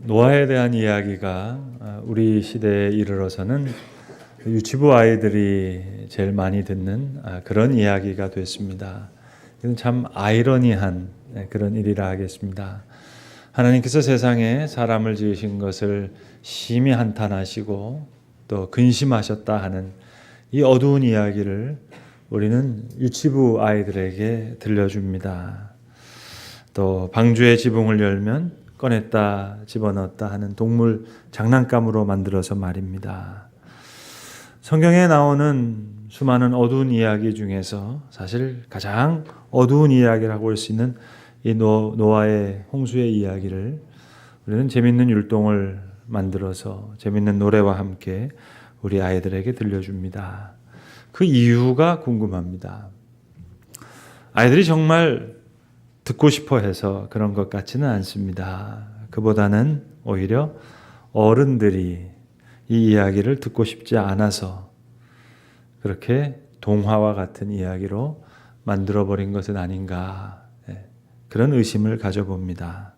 노아에 대한 이야기가 우리 시대에 이르러서는 유치부 아이들이 제일 많이 듣는 그런 이야기가 됐습니다. 이건 참 아이러니한 그런 일이라 하겠습니다. 하나님께서 세상에 사람을 지으신 것을 심히 한탄하시고 또 근심하셨다 하는 이 어두운 이야기를 우리는 유치부 아이들에게 들려줍니다. 또 방주의 지붕을 열면 꺼냈다 집어넣었다 하는 동물 장난감으로 만들어서 말입니다. 성경에 나오는 수많은 어두운 이야기 중에서 사실 가장 어두운 이야기라고 할 수 있는 이 노아의 홍수의 이야기를 우리는 재밌는 율동을 만들어서 재밌는 노래와 함께 우리 아이들에게 들려줍니다. 그 이유가 궁금합니다. 아이들이 정말 듣고 싶어 해서 그런 것 같지는 않습니다. 그보다는 오히려 어른들이 이 이야기를 듣고 싶지 않아서 그렇게 동화와 같은 이야기로 만들어버린 것은 아닌가, 그런 의심을 가져봅니다.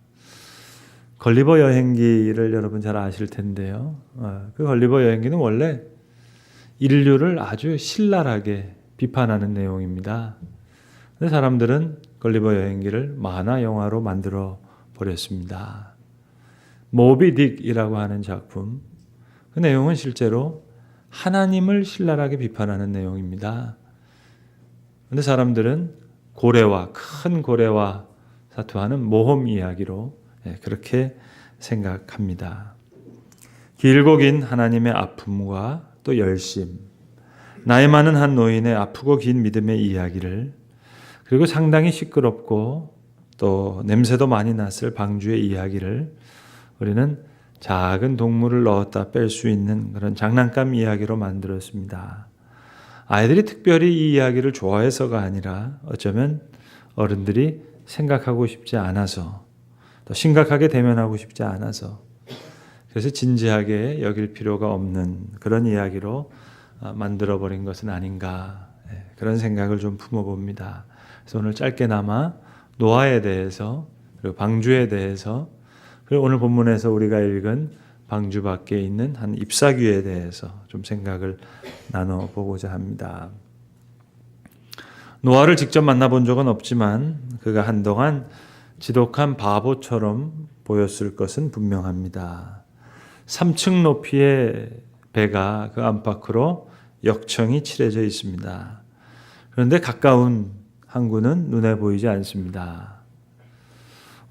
걸리버 여행기를 여러분 잘 아실 텐데요. 그 걸리버 여행기는 원래 인류를 아주 신랄하게 비판하는 내용입니다. 근데 사람들은 걸리버 여행기를 만화 영화로 만들어 버렸습니다. 모비 딕이라고 하는 작품, 그 내용은 실제로 하나님을 신랄하게 비판하는 내용입니다. 그런데 사람들은 큰 고래와 사투하는 모험 이야기로 그렇게 생각합니다. 길고 긴 하나님의 아픔과 또 열심, 나이 많은 한 노인의 아프고 긴 믿음의 이야기를, 그리고 상당히 시끄럽고 또 냄새도 많이 났을 방주의 이야기를 우리는 작은 동물을 넣었다 뺄 수 있는 그런 장난감 이야기로 만들었습니다. 아이들이 특별히 이 이야기를 좋아해서가 아니라 어쩌면 어른들이 생각하고 싶지 않아서, 또 심각하게 대면하고 싶지 않아서, 그래서 진지하게 여길 필요가 없는 그런 이야기로 만들어버린 것은 아닌가, 그런 생각을 좀 품어봅니다. 그래서 오늘 짧게나마 노아에 대해서, 그리고 방주에 대해서, 그리고 오늘 본문에서 우리가 읽은 방주 밖에 있는 한 잎사귀에 대해서 좀 생각을 나눠보고자 합니다. 노아를 직접 만나본 적은 없지만 그가 한동안 지독한 바보처럼 보였을 것은 분명합니다. 3층 높이의 배가 그 안팎으로 역청이 칠해져 있습니다. 그런데 가까운 항구는 눈에 보이지 않습니다.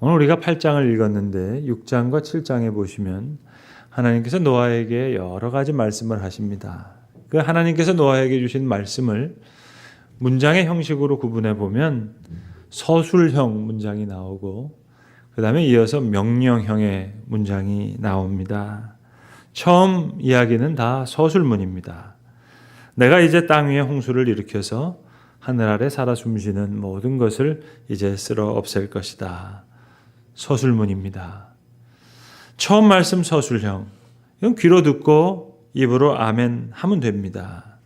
오늘 우리가 8장을 읽었는데 6장과 7장에 보시면 하나님께서 노아에게 여러 가지 말씀을 하십니다. 그 하나님께서 노아에게 주신 말씀을 문장의 형식으로 구분해 보면 서술형 문장이 나오고 그 다음에 이어서 명령형의 문장이 나옵니다. 처음 이야기는 다 서술문입니다. 내가 이제 땅 위에 홍수를 일으켜서 하늘 아래 살아 숨쉬는 모든 것을 이제 쓸어 없앨 것이다. 서술문입니다. 처음 말씀 서술형. 이건 귀로 듣고 입으로 아멘 하면 됩니다.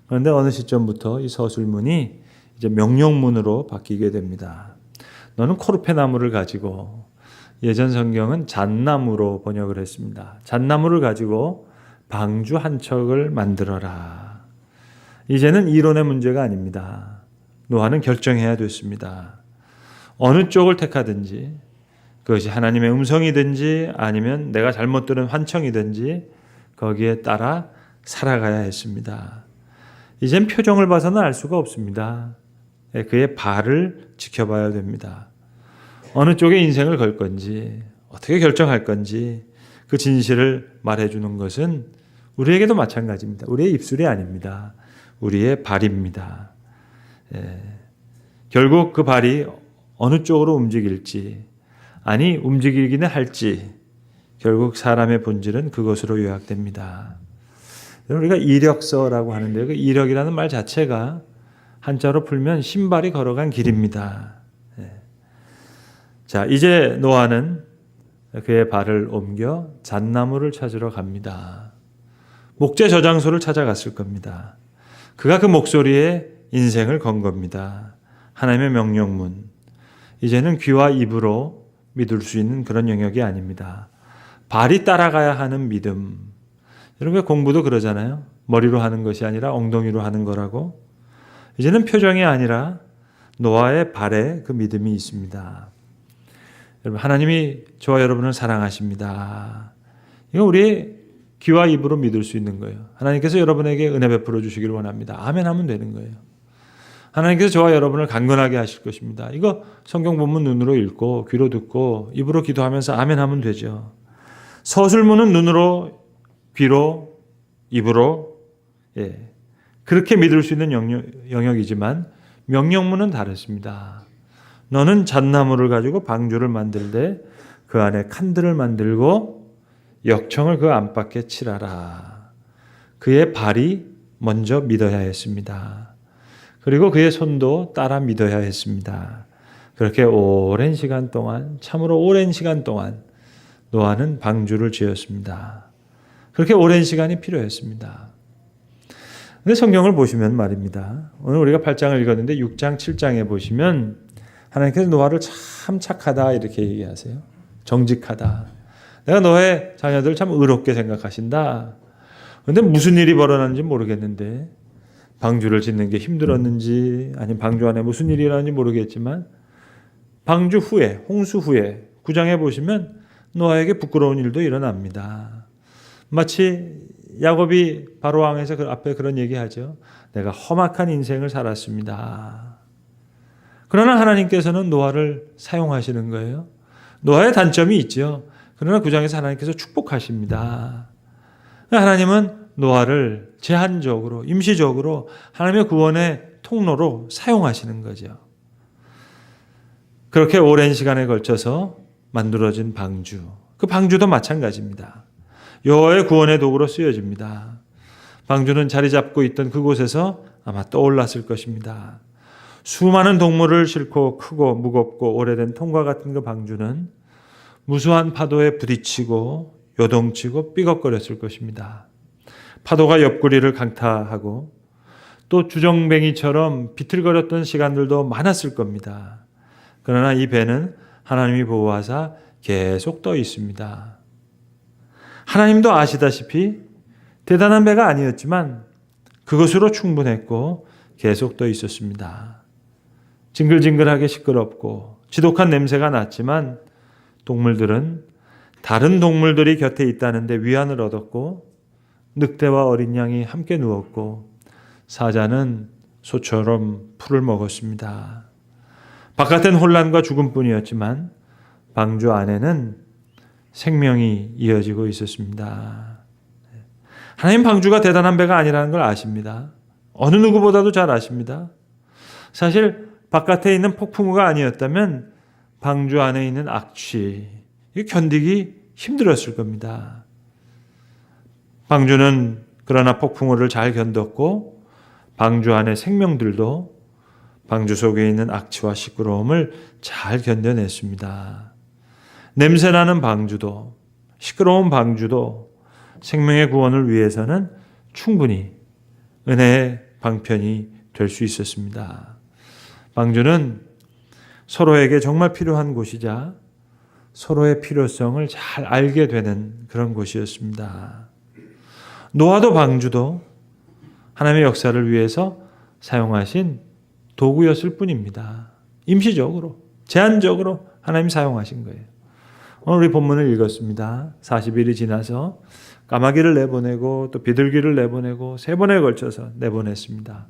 그런데 어느 시점부터 이 서술문이 이제 명령문으로 바뀌게 됩니다. 너는 코르페 나무를 가지고, 예전 성경은 잣나무로 번역을 했습니다. 잣나무를 가지고 방주 한 척을 만들어라. 이제는 이론의 문제가 아닙니다. 노아는 결정해야 됐습니다. 어느 쪽을 택하든지, 그것이 하나님의 음성이든지 아니면 내가 잘못 들은 환청이든지 거기에 따라 살아가야 했습니다. 이젠 표정을 봐서는 알 수가 없습니다. 그의 발을 지켜봐야 됩니다. 어느 쪽에 인생을 걸 건지, 어떻게 결정할 건지 그 진실을 말해주는 것은 우리에게도 마찬가지입니다. 우리의 입술이 아닙니다. 우리의 발입니다. 결국 그 발이 어느 쪽으로 움직일지, 아니 움직이기는 할지, 결국 사람의 본질은 그것으로 요약됩니다. 우리가 이력서라고 하는데요. 그 이력이라는 말 자체가 한자로 풀면 신발이 걸어간 길입니다. 자, 이제 노아는 그의 발을 옮겨 잣나무를 찾으러 갑니다. 목재 저장소를 찾아갔을 겁니다. 그가 그 목소리에 인생을 건 겁니다. 하나님의 명령문. 이제는 귀와 입으로 믿을 수 있는 그런 영역이 아닙니다. 발이 따라가야 하는 믿음. 여러분 공부도 그러잖아요. 머리로 하는 것이 아니라 엉덩이로 하는 거라고. 이제는 표정이 아니라 노아의 발에 그 믿음이 있습니다. 여러분 하나님이 저와 여러분을 사랑하십니다. 이거 우리 귀와 입으로 믿을 수 있는 거예요. 하나님께서 여러분에게 은혜 베풀어 주시기를 원합니다. 아멘 하면 되는 거예요. 하나님께서 저와 여러분을 강건하게 하실 것입니다. 이거 성경 본문 눈으로 읽고 귀로 듣고 입으로 기도하면서 아멘 하면 되죠. 서술문은 눈으로 귀로 입으로 그렇게 믿을 수 있는 영역이지만 명령문은 다릅니다. 너는 잣나무를 가지고 방주를 만들되 그 안에 칸들을 만들고 역청을 그 안팎에 칠하라. 그의 발이 먼저 믿어야 했습니다. 그리고 그의 손도 따라 믿어야 했습니다. 그렇게 오랜 시간 동안, 참으로 오랜 시간 동안 노아는 방주를 지었습니다. 그렇게 오랜 시간이 필요했습니다. 근데 성경을 보시면 말입니다. 오늘 우리가 8장을 읽었는데 6장, 7장에 보시면 하나님께서 노아를 참 착하다 이렇게 얘기하세요. 정직하다. 내가 너의 자녀들 참 의롭게 생각하신다. 그런데 무슨 일이 벌어났는지 모르겠는데 방주를 짓는 게 힘들었는지 아니면 방주 안에 무슨 일이 일어났는지 모르겠지만 방주 후에, 홍수 후에 9장에 보시면 노아에게 부끄러운 일도 일어납니다. 마치 야곱이 바로 왕에서 그 앞에 그런 얘기하죠. 내가 험악한 인생을 살았습니다. 그러나 하나님께서는 노아를 사용하시는 거예요. 노아의 단점이 있죠. 그러나 9장에서 하나님께서 축복하십니다. 하나님은 노아를 제한적으로, 임시적으로 하나님의 구원의 통로로 사용하시는 거죠. 그렇게 오랜 시간에 걸쳐서 만들어진 방주, 그 방주도 마찬가지입니다. 여호와의 구원의 도구로 쓰여집니다. 방주는 자리 잡고 있던 그곳에서 아마 떠올랐을 것입니다. 수많은 동물을 싣고 크고 무겁고 오래된 통과 같은 그 방주는 무수한 파도에 부딪히고 요동치고 삐걱거렸을 것입니다. 파도가 옆구리를 강타하고 또 주정뱅이처럼 비틀거렸던 시간들도 많았을 겁니다. 그러나 이 배는 하나님이 보호하사 계속 떠 있습니다. 하나님도 아시다시피 대단한 배가 아니었지만 그것으로 충분했고 계속 떠 있었습니다. 징글징글하게 시끄럽고 지독한 냄새가 났지만 동물들은 다른 동물들이 곁에 있다는데 위안을 얻었고 늑대와 어린 양이 함께 누웠고 사자는 소처럼 풀을 먹었습니다. 바깥은 혼란과 죽음뿐이었지만 방주 안에는 생명이 이어지고 있었습니다. 하나님 방주가 대단한 배가 아니라는 걸 아십니다. 어느 누구보다도 잘 아십니다. 사실 바깥에 있는 폭풍우가 아니었다면 방주 안에 있는 악취, 견디기 힘들었을 겁니다. 방주는 그러나 폭풍우를 잘 견뎠고 방주 안의 생명들도 방주 속에 있는 악취와 시끄러움을 잘 견뎌냈습니다. 냄새나는 방주도 시끄러운 방주도 생명의 구원을 위해서는 충분히 은혜의 방편이 될 수 있었습니다. 방주는 서로에게 정말 필요한 곳이자 서로의 필요성을 잘 알게 되는 그런 곳이었습니다. 노아도 방주도 하나님의 역사를 위해서 사용하신 도구였을 뿐입니다. 임시적으로, 제한적으로 하나님 사용하신 거예요. 오늘 우리 본문을 읽었습니다. 40일이 지나서 까마귀를 내보내고 또 비둘기를 내보내고 3번에 걸쳐서 내보냈습니다.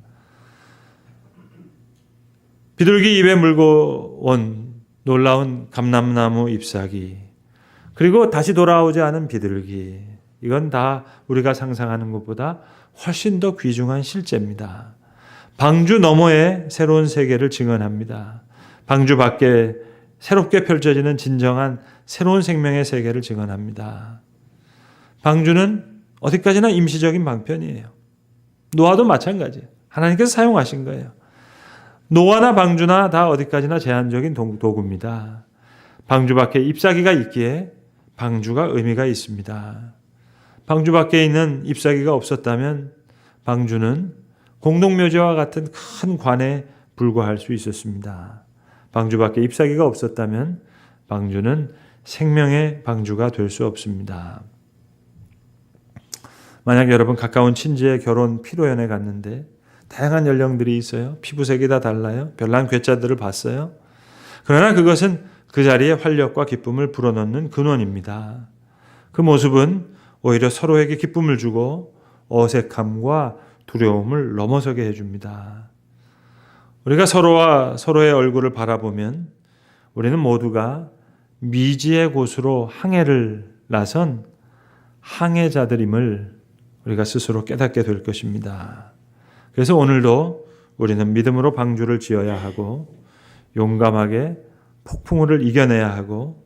비둘기 입에 물고 온 놀라운 감람나무 잎사귀, 그리고 다시 돌아오지 않은 비둘기, 이건 다 우리가 상상하는 것보다 훨씬 더 귀중한 실제입니다. 방주 너머의 새로운 세계를 증언합니다. 방주 밖에 새롭게 펼쳐지는 진정한 새로운 생명의 세계를 증언합니다. 방주는 어디까지나 임시적인 방편이에요. 노아도 마찬가지예요. 하나님께서 사용하신 거예요. 노아나 방주나 다 어디까지나 제한적인 도구입니다. 방주 밖에 잎사귀가 있기에 방주가 의미가 있습니다. 방주 밖에 있는 잎사귀가 없었다면 방주는 공동묘지와 같은 큰 관에 불과할 수 있었습니다. 방주 밖에 잎사귀가 없었다면 방주는 생명의 방주가 될 수 없습니다. 만약 여러분 가까운 친지의 결혼 피로연에 갔는데 다양한 연령들이 있어요. 피부색이 다 달라요. 별난 괴짜들을 봤어요. 그러나 그것은 그 자리에 활력과 기쁨을 불어넣는 근원입니다. 그 모습은 오히려 서로에게 기쁨을 주고 어색함과 두려움을 넘어서게 해줍니다. 우리가 서로와 서로의 얼굴을 바라보면 우리는 모두가 미지의 곳으로 항해를 나선 항해자들임을 우리가 스스로 깨닫게 될 것입니다. 그래서 오늘도 우리는 믿음으로 방주를 지어야 하고 용감하게 폭풍우를 이겨내야 하고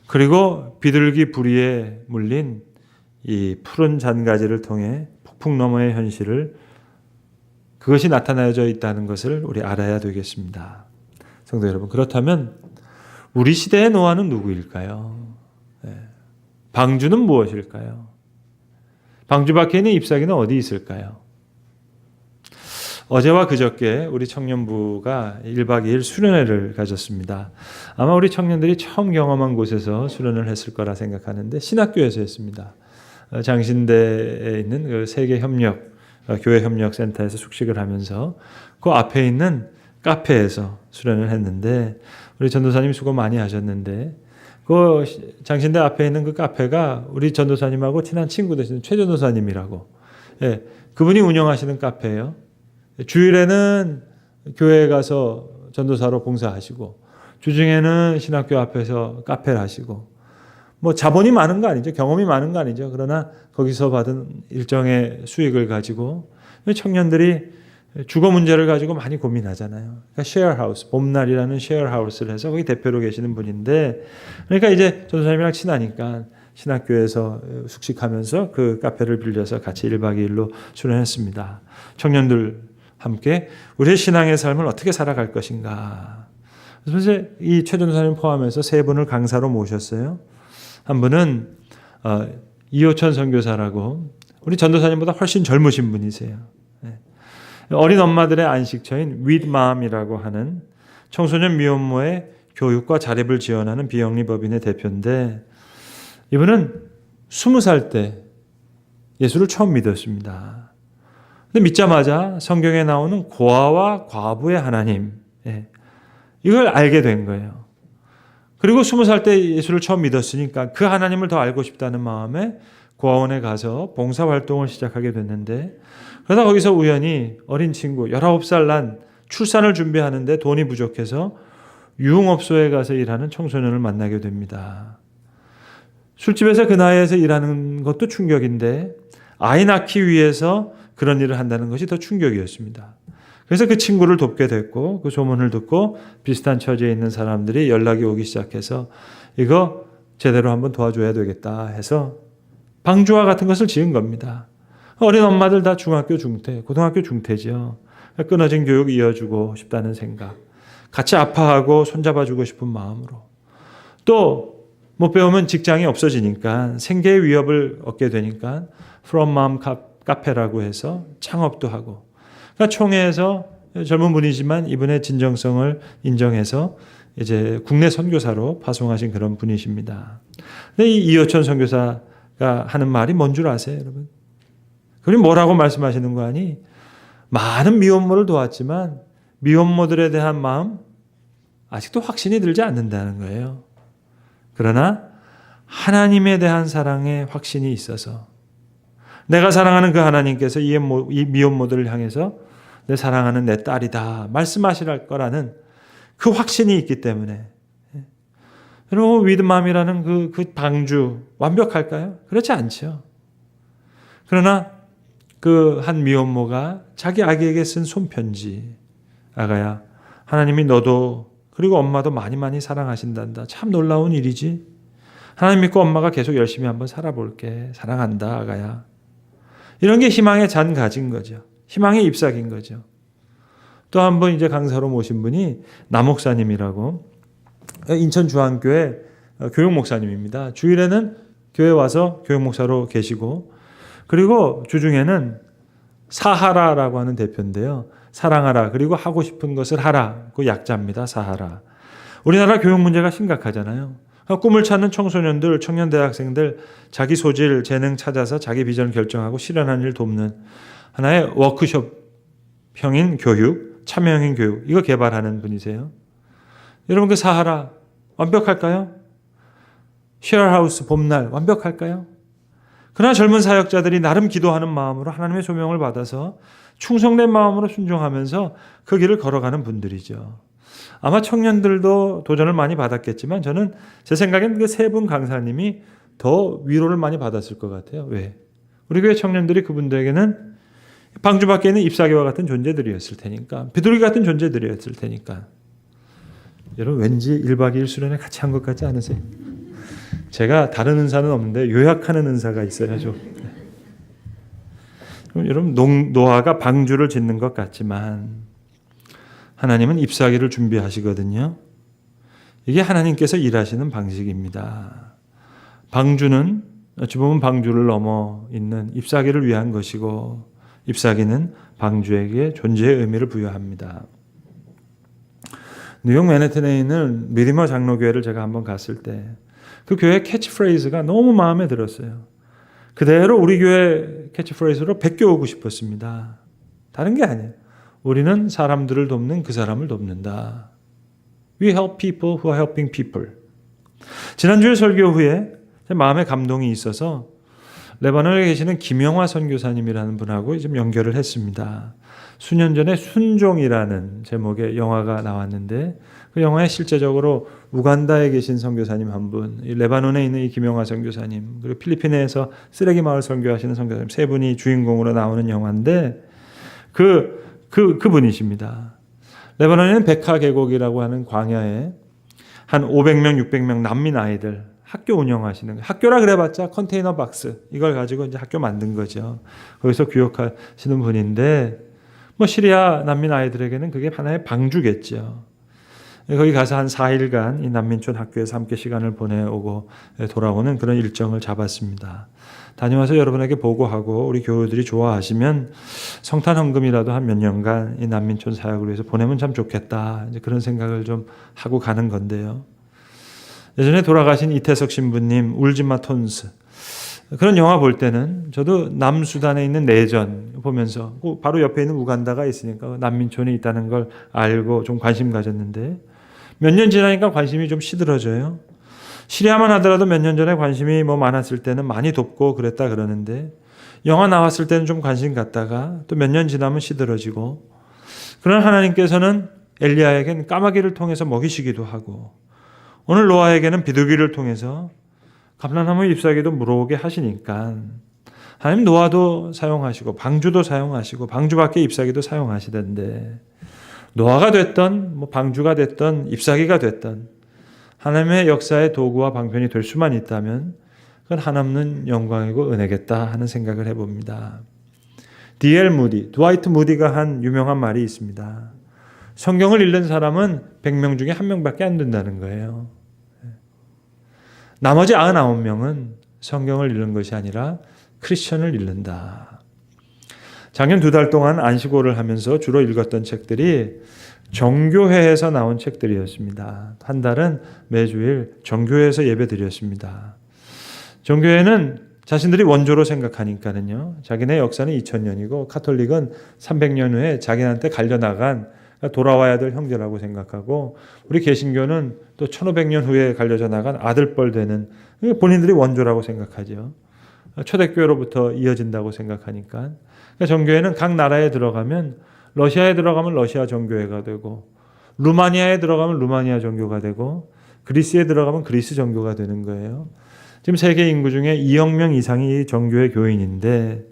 그리고 비둘기 부리에 물린 이 푸른 잔가지를 통해 폭풍 너머의 현실을 그것이 나타나져 있다는 것을 우리 알아야 되겠습니다. 성도 여러분, 그렇다면 우리 시대의 노아는 누구일까요? 방주는 무엇일까요? 방주 밖에 있는 잎사귀는 어디 있을까요? 어제와 그저께 우리 청년부가 1박 2일 수련회를 가졌습니다. 아마 우리 청년들이 처음 경험한 곳에서 수련을 했을 거라 생각하는데 신학교에서 했습니다. 장신대에 있는 그 세계협력, 교회협력센터에서 숙식을 하면서 그 앞에 있는 카페에서 수련을 했는데 우리 전도사님 수고 많이 하셨는데 그 장신대 앞에 있는 그 카페가 우리 전도사님하고 친한 친구 되시는 최 전도사님이라고 그분이 운영하시는 카페예요. 주일에는 교회에 가서 전도사로 봉사하시고 주중에는 신학교 앞에서 카페를 하시고 뭐 자본이 많은 거 아니죠. 경험이 많은 거 아니죠. 그러나 거기서 받은 일정의 수익을 가지고 청년들이 주거 문제를 가지고 많이 고민하잖아요. 그러니까 쉐어하우스, 봄날이라는 쉐어하우스를 해서 거기 대표로 계시는 분인데 그러니까 이제 전도사님이랑 친하니까 신학교에서 숙식하면서 그 카페를 빌려서 같이 1박 2일로 수련했습니다. 청년들 함께 우리의 신앙의 삶을 어떻게 살아갈 것인가. 그래서 이 최 전도사님 포함해서 세 분을 강사로 모셨어요. 한 분은 이호천 선교사라고 우리 전도사님보다 훨씬 젊으신 분이세요. 어린 엄마들의 안식처인 윗맘이라고 하는 청소년 미혼모의 교육과 자립을 지원하는 비영리법인의 대표인데 이분은 20살 때 예수를 처음 믿었습니다. 근데 믿자마자 성경에 나오는 고아와 과부의 하나님 이걸 알게 된 거예요. 그리고 20살 때 예수를 처음 믿었으니까 그 하나님을 더 알고 싶다는 마음에 고아원에 가서 봉사활동을 시작하게 됐는데 그러다 거기서 우연히 어린 친구 19살 난 출산을 준비하는데 돈이 부족해서 유흥업소에 가서 일하는 청소년을 만나게 됩니다. 술집에서 그 나이에서 일하는 것도 충격인데 아이 낳기 위해서 그런 일을 한다는 것이 더 충격이었습니다. 그래서 그 친구를 돕게 됐고 그 소문을 듣고 비슷한 처지에 있는 사람들이 연락이 오기 시작해서 이거 제대로 한번 도와줘야 되겠다 해서 방주와 같은 것을 지은 겁니다. 어린 엄마들 다 중학교 중퇴, 고등학교 중퇴죠. 끊어진 교육 이어주고 싶다는 생각. 같이 아파하고 손잡아주고 싶은 마음으로. 또 못 배우면 직장이 없어지니까 생계의 위협을 얻게 되니까 From Mom 카페라고 해서 창업도 하고. 그러니까 총회에서 젊은 분이지만 이분의 진정성을 인정해서 이제 국내 선교사로 파송하신 그런 분이십니다. 근데 이 이호천 선교사가 하는 말이 뭔 줄 아세요, 여러분? 그럼 뭐라고 말씀하시는 거 아니? 많은 미혼모를 도왔지만 미혼모들에 대한 마음 아직도 확신이 들지 않는다는 거예요. 그러나 하나님에 대한 사랑의 확신이 있어서 내가 사랑하는 그 하나님께서 이 미혼모들을 향해서 내 사랑하는 내 딸이다 말씀하실 거라는 그 확신이 있기 때문에 여러분 위드맘이라는 그 방주 완벽할까요? 그렇지 않죠. 그러나 그 한 미혼모가 자기 아기에게 쓴 손편지 아가야 하나님이 너도 그리고 엄마도 많이 많이 사랑하신단다. 참 놀라운 일이지. 하나님 믿고 엄마가 계속 열심히 한번 살아볼게. 사랑한다 아가야. 이런 게 희망의 잔 가진 거죠. 희망의 잎사귀인 거죠. 또 한 번 이제 강사로 모신 분이 남 목사님이라고 인천 주한교회 교육 목사님입니다. 주일에는 교회 와서 교육 목사로 계시고 그리고 주중에는 사하라라고 하는 대표인데요. 사랑하라 그리고 하고 싶은 것을 하라 그 약자입니다. 사하라. 우리나라 교육 문제가 심각하잖아요. 꿈을 찾는 청소년들, 청년 대학생들 자기 소질, 재능 찾아서 자기 비전을 결정하고 실현하는 일 돕는 하나의 워크숍형인 교육, 참여형인 교육 이거 개발하는 분이세요. 여러분 그 사하라 완벽할까요? 쉐어하우스 봄날 완벽할까요? 그러나 젊은 사역자들이 나름 기도하는 마음으로 하나님의 소명을 받아서 충성된 마음으로 순종하면서 그 길을 걸어가는 분들이죠. 아마 청년들도 도전을 많이 받았겠지만 저는 제 생각엔 그 세 분 강사님이 더 위로를 많이 받았을 것 같아요. 왜? 우리 교회 청년들이 그분들에게는 방주 밖에 있는 잎사귀와 같은 존재들이었을 테니까, 비둘기 같은 존재들이었을 테니까. 여러분 왠지 1박 2일 수련회 같이 한 것 같지 않으세요? 제가 다른 은사는 없는데 요약하는 은사가 있어야죠. 여러분 노아가 방주를 짓는 것 같지만 하나님은 잎사귀를 준비하시거든요. 이게 하나님께서 일하시는 방식입니다. 방주는 어찌 보면 방주를 넘어 있는 잎사귀를 위한 것이고 잎사귀는 방주에게 존재의 의미를 부여합니다. 뉴욕 맨해튼에 있는 미디머 장로교회를 제가 한번 갔을 때 그 교회 캐치프레이즈가 너무 마음에 들었어요. 그대로 우리 교회 캐치프레이즈로 베껴오고 싶었습니다. 다른 게 아니에요. 우리는 사람들을 돕는 그 사람을 돕는다. We help people who are helping people. 지난주에 설교 후에 제 마음에 감동이 있어서 레바논에 계시는 김영화 선교사님이라는 분하고 좀 연결을 했습니다. 수년 전에 순종이라는 제목의 영화가 나왔는데 그 영화에 실제적으로 우간다에 계신 선교사님 한 분, 레바논에 있는 이 김영화 선교사님, 그리고 필리핀에서 쓰레기 마을 선교하시는 선교사님 세 분이 주인공으로 나오는 영화인데 그분이십니다. 레바논에는 베카 계곡이라고 하는 광야에 한 500명, 600명 난민 아이들 학교 운영하시는 거예요. 학교라 그래봤자 컨테이너 박스 이걸 가지고 이제 학교 만든 거죠. 거기서 교육하시는 분인데 뭐 시리아 난민 아이들에게는 그게 하나의 방주겠죠. 거기 가서 한 4일간 이 난민촌 학교에서 함께 시간을 보내오고 돌아오는 그런 일정을 잡았습니다. 다녀와서 여러분에게 보고하고 우리 교우들이 좋아하시면 성탄 헌금이라도 한 몇 년간 이 난민촌 사역을 위해서 보내면 참 좋겠다. 이제 그런 생각을 좀 하고 가는 건데요. 예전에 돌아가신 이태석 신부님 울지마 톤스 그런 영화 볼 때는 저도 남수단에 있는 내전 보면서 바로 옆에 있는 우간다가 있으니까 난민촌이 있다는 걸 알고 좀 관심 가졌는데 몇 년 지나니까 관심이 좀 시들어져요. 시리아만 하더라도 몇 년 전에 관심이 뭐 많았을 때는 많이 돕고 그랬다 그러는데 영화 나왔을 때는 좀 관심 갖다가 또 몇 년 지나면 시들어지고 그러나 하나님께서는 엘리야에겐 까마귀를 통해서 먹이시기도 하고 오늘 노아에게는 비둘기를 통해서 감람나무 잎사귀도 물어오게 하시니까 하나님 노아도 사용하시고 방주도 사용하시고 방주 밖에 잎사귀도 사용하시던데 노아가 됐던 뭐 방주가 됐던 잎사귀가 됐던 하나님의 역사의 도구와 방편이 될 수만 있다면 그건 한없는 영광이고 은혜겠다 하는 생각을 해봅니다. D.L. 무디, 드와이트 무디가 한 유명한 말이 있습니다. 성경을 읽는 사람은 100명 중에 1명밖에 안 된다는 거예요. 나머지 99명은 성경을 읽는 것이 아니라 크리스천을 읽는다. 작년 2달 동안 안식오를 하면서 주로 읽었던 책들이 정교회에서 나온 책들이었습니다. 한 달은 매주일 정교회에서 예배 드렸습니다. 정교회는 자신들이 원조로 생각하니까는요. 자기네 역사는 2000년이고 카톨릭은 300년 후에 자기한테 갈려나간 돌아와야 될 형제라고 생각하고 우리 개신교는 또 1500년 후에 갈려져 나간 아들뻘 되는 본인들이 원조라고 생각하죠. 초대교회로부터 이어진다고 생각하니까. 그러니까 정교회는 각 나라에 들어가면 러시아에 들어가면 러시아 정교회가 되고 루마니아에 들어가면 루마니아 정교가 되고 그리스에 들어가면 그리스 정교가 되는 거예요. 지금 세계 인구 중에 2억 명 이상이 정교회 교인인데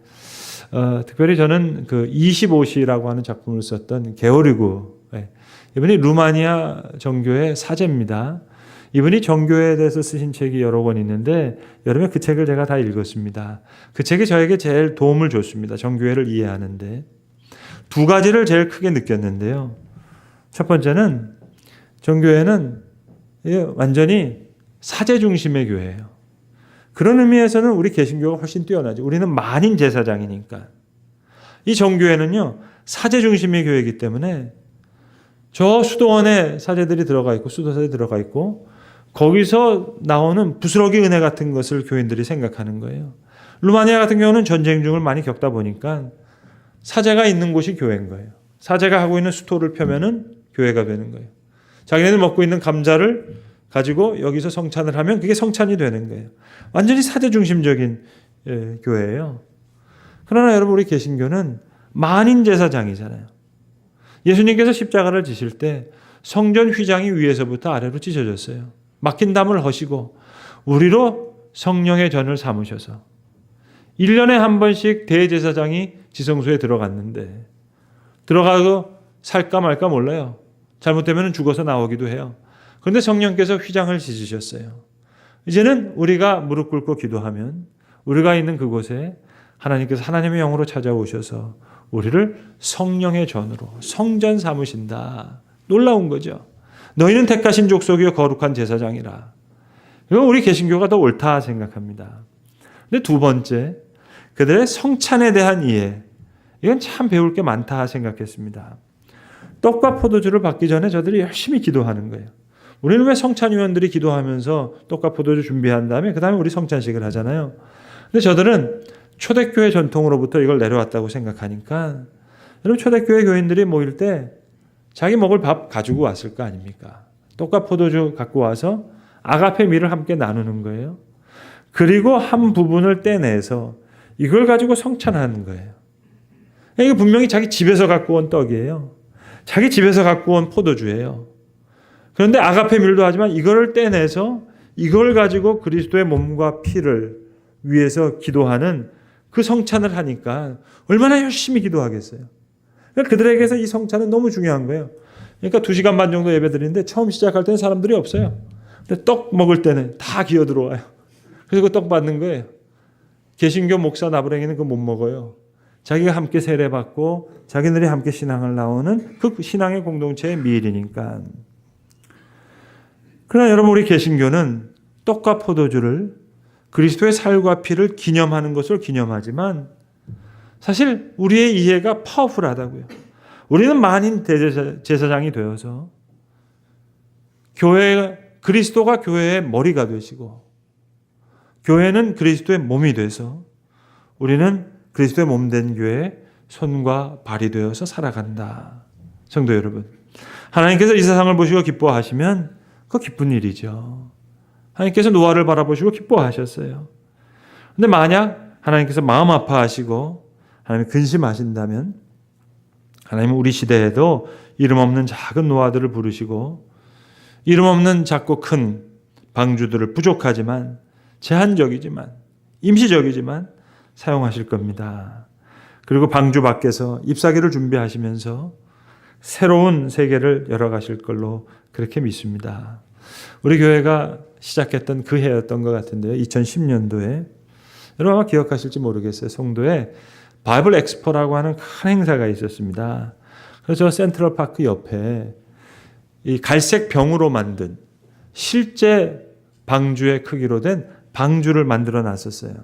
특별히 저는 그 25시라고 하는 작품을 썼던 게오르구 이분이 루마니아 정교회 사제입니다. 이분이 정교회에 대해서 쓰신 책이 여러 권 있는데 여름에 그 책을 제가 다 읽었습니다. 그 책이 저에게 제일 도움을 줬습니다. 정교회를 이해하는데 두 가지를 제일 크게 느꼈는데요. 첫 번째는 정교회는 완전히 사제 중심의 교회예요. 그런 의미에서는 우리 개신교가 훨씬 뛰어나죠. 우리는 만인 제사장이니까. 이 정교회는요. 사제 중심의 교회이기 때문에 저 수도원에 사제들이 들어가 있고 수도사들이 들어가 있고 거기서 나오는 부스러기 은혜 같은 것을 교인들이 생각하는 거예요. 루마니아 같은 경우는 전쟁 중을 많이 겪다 보니까 사제가 있는 곳이 교회인 거예요. 사제가 하고 있는 수토를 펴면은 교회가 되는 거예요. 자기네들 먹고 있는 감자를 가지고 여기서 성찬을 하면 그게 성찬이 되는 거예요. 완전히 사제 중심적인 교회예요. 그러나 여러분, 우리 개신교는 만인 제사장이잖아요. 예수님께서 십자가를 지실 때 성전 휘장이 위에서부터 아래로 찢어졌어요. 막힌 담을 허시고 우리로 성령의 전을 삼으셔서 1년에 한 번씩 대제사장이 지성소에 들어갔는데 들어가고 살까 말까 몰라요. 잘못되면 죽어서 나오기도 해요. 그런데 성령께서 휘장을 찢으셨어요. 이제는 우리가 무릎 꿇고 기도하면 우리가 있는 그곳에 하나님께서 하나님의 영으로 찾아오셔서 우리를 성령의 전으로 성전 삼으신다. 놀라운 거죠. 너희는 택하신 족속이요 거룩한 제사장이라. 이건 우리 개신교가 더 옳다 생각합니다. 근데 두 번째, 그들의 성찬에 대한 이해. 이건 참 배울 게 많다 생각했습니다. 떡과 포도주를 받기 전에 저들이 열심히 기도하는 거예요. 우리는 왜 성찬위원들이 기도하면서 떡과 포도주 준비한 다음에 그 다음에 우리 성찬식을 하잖아요. 근데 저들은 초대교회 전통으로부터 이걸 내려왔다고 생각하니까 여러분, 초대교회 교인들이 모일 때 자기 먹을 밥 가지고 왔을 거 아닙니까? 떡과 포도주 갖고 와서 아가페 밀을 함께 나누는 거예요. 그리고 한 부분을 떼내서 이걸 가지고 성찬하는 거예요. 이게 분명히 자기 집에서 갖고 온 떡이에요. 자기 집에서 갖고 온 포도주예요. 그런데 아가페 밀도 하지만 이거를 떼내서 이걸 가지고 그리스도의 몸과 피를 위해서 기도하는 그 성찬을 하니까 얼마나 열심히 기도하겠어요. 그러니까 그들에게서 이 성찬은 너무 중요한 거예요. 그러니까 2시간 반 정도 예배 드리는데 처음 시작할 때는 사람들이 없어요. 근데 떡 먹을 때는 다 기어 들어와요. 그래서 그 떡 받는 거예요. 개신교 목사 나부랭이는 그거 못 먹어요. 자기가 함께 세례받고 자기들이 함께 신앙을 나오는 그 신앙의 공동체의 미일이니까. 그러나 여러분, 우리 개신교는 떡과 포도주를 그리스도의 살과 피를 기념하는 것을 기념하지만 사실 우리의 이해가 파워풀하다고요. 우리는 만인 대제사장이 되어서 그리스도가 교회의 머리가 되시고 교회는 그리스도의 몸이 돼서 우리는 그리스도의 몸된 교회의 손과 발이 되어서 살아간다. 성도 여러분, 하나님께서 이 세상을 보시고 기뻐하시면 그거 기쁜 일이죠. 하나님께서 노아를 바라보시고 기뻐하셨어요. 그런데 만약 하나님께서 마음 아파하시고 하나님이 근심하신다면 하나님은 우리 시대에도 이름 없는 작은 노아들을 부르시고 이름 없는 작고 큰 방주들을 부족하지만 제한적이지만 임시적이지만 사용하실 겁니다. 그리고 방주 밖에서 잎사귀를 준비하시면서 새로운 세계를 열어가실 걸로 그렇게 믿습니다. 우리 교회가 시작했던 그 해였던 것 같은데요. 2010년도에 여러분 아마 기억하실지 모르겠어요. 송도에 바이블 엑스포라고 하는 큰 행사가 있었습니다. 그래서 센트럴 파크 옆에 이 갈색 병으로 만든 실제 방주의 크기로 된 방주를 만들어 놨었어요.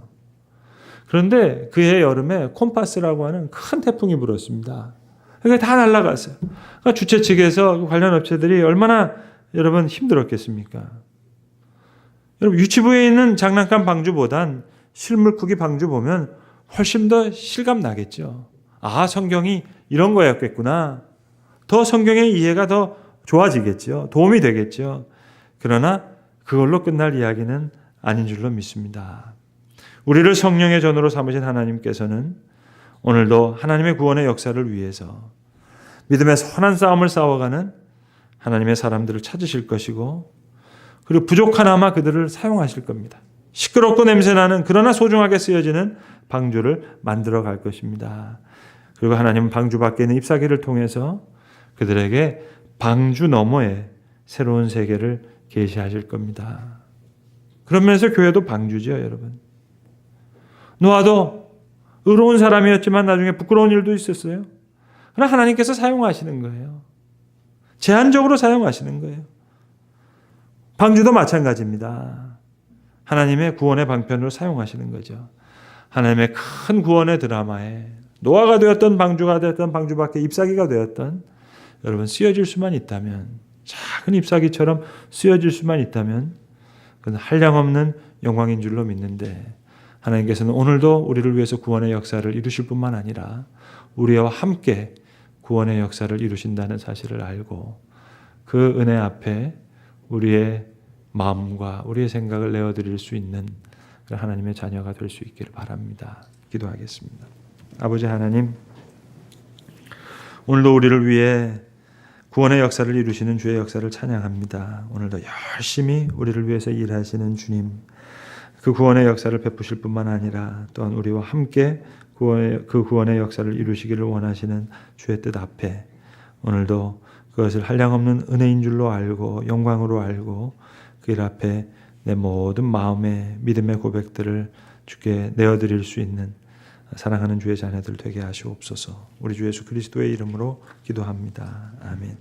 그런데 그해 여름에 콤파스라고 하는 큰 태풍이 불었습니다. 그게 다 날아갔어요. 그러니까 주최 측에서 관련 업체들이 얼마나 여러분 힘들었겠습니까? 여러분, 유치부에 있는 장난감 방주보단 실물 크기 방주 보면 훨씬 더 실감 나겠죠. 아, 성경이 이런 거였겠구나. 더 성경의 이해가 더 좋아지겠죠. 도움이 되겠죠. 그러나 그걸로 끝날 이야기는 아닌 줄로 믿습니다. 우리를 성령의 전으로 삼으신 하나님께서는 오늘도 하나님의 구원의 역사를 위해서 믿음의 선한 싸움을 싸워가는 하나님의 사람들을 찾으실 것이고 그리고 부족하나마 그들을 사용하실 겁니다. 시끄럽고 냄새나는 그러나 소중하게 쓰여지는 방주를 만들어 갈 것입니다. 그리고 하나님은 방주 밖에 있는 잎사귀를 통해서 그들에게 방주 너머에 새로운 세계를 계시하실 겁니다. 그런 면에서 교회도 방주죠, 여러분. 노아도 의로운 사람이었지만 나중에 부끄러운 일도 있었어요. 그러나 하나님께서 사용하시는 거예요. 제한적으로 사용하시는 거예요. 방주도 마찬가지입니다. 하나님의 구원의 방편으로 사용하시는 거죠. 하나님의 큰 구원의 드라마에 노아가 되었던 방주가 되었던 방주 밖에 잎사귀가 되었던 여러분 쓰여질 수만 있다면 작은 잎사귀처럼 쓰여질 수만 있다면 그건 한량없는 영광인 줄로 믿는데 하나님께서는 오늘도 우리를 위해서 구원의 역사를 이루실 뿐만 아니라 우리와 함께 구원의 역사를 이루신다는 사실을 알고 그 은혜 앞에 우리의 마음과 우리의 생각을 내어드릴 수 있는 하나님의 자녀가 될 수 있기를 바랍니다. 기도하겠습니다. 아버지 하나님, 오늘도 우리를 위해 구원의 역사를 이루시는 주의 역사를 찬양합니다. 오늘도 열심히 우리를 위해서 일하시는 주님, 그 구원의 역사를 베푸실 뿐만 아니라 또한 우리와 함께 그 구원의 역사를 이루시기를 원하시는 주의 뜻 앞에 오늘도 그것을 한량없는 은혜인 줄로 알고 영광으로 알고 그 일 앞에 내 모든 마음의 믿음의 고백들을 주께 내어드릴 수 있는 사랑하는 주의 자녀들 되게 하시옵소서. 우리 주 예수 그리스도의 이름으로 기도합니다. 아멘.